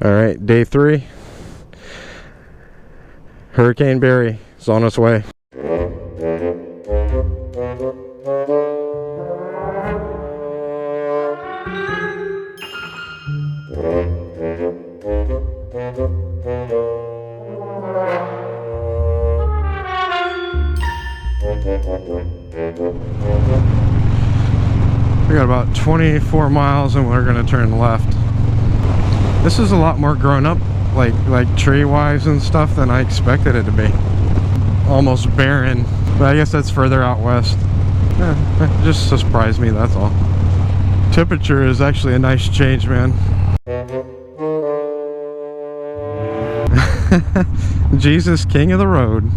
All right, day 3. Hurricane Barry is on its way. We got about 24 miles and we're gonna turn left. This is a lot more grown up, like tree wise and stuff, than I expected it to be. Almost barren, but I guess that's further out west. It just surprised me, that's all. Temperature is actually a nice change, man. Jesus, king of the road.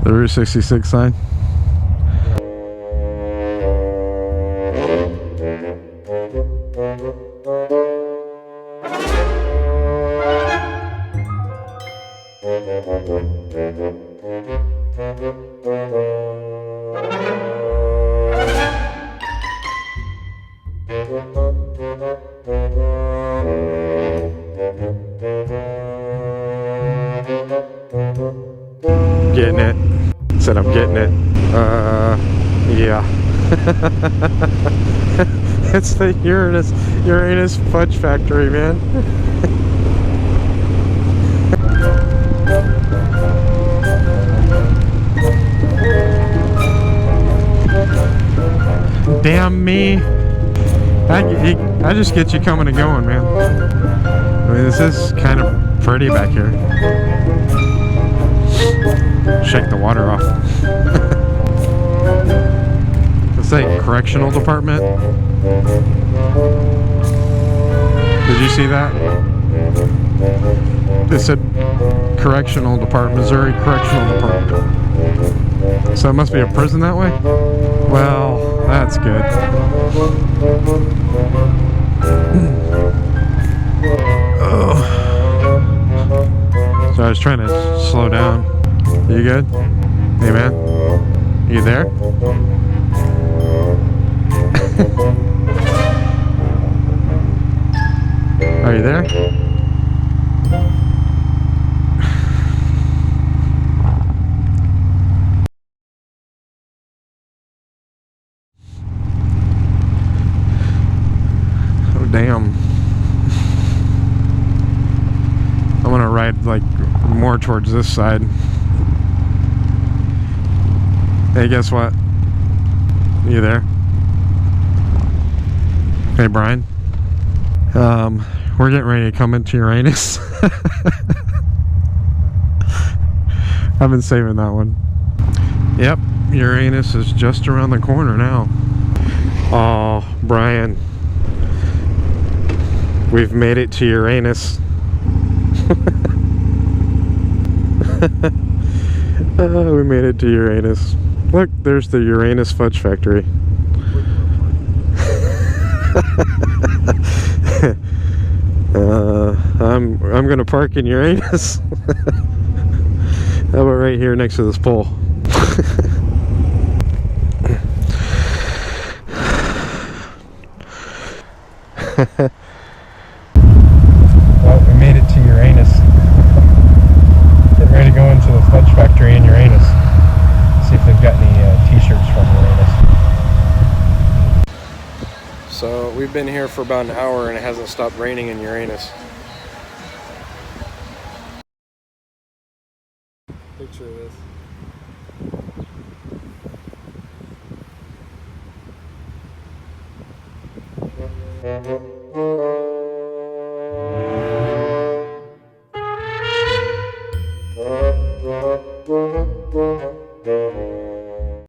The Route 66 sign. Getting it. Said I'm getting it. Yeah. It's the Uranus fudge factory, man. Damn me. I just get you coming and going, man. I mean, this is kind of pretty back here. Shake the water off. It's like correctional department. Did you see that? It said correctional department, Missouri Correctional Department. So it must be a prison that way? Well, that's good. Oh. So I was trying to slow down. You good? Hey man, you there? Are you there? Oh damn. I want to ride like more towards this side. Hey, guess what? You there? Hey, Brian. We're getting ready to come into Uranus. I've been saving that one. Yep, Uranus is just around the corner now. Oh, Brian. We've made it to Uranus. We made it to Uranus. Look, there's the Uranus fudge factory. I'm gonna park in Uranus. How about right here next to this pole? Well, we made it to Uranus. Getting ready to go into the fudge factory in Uranus. See if they've got any t-shirts from Uranus. So we've been here for about an hour and it hasn't stopped raining in Uranus. Picture of this.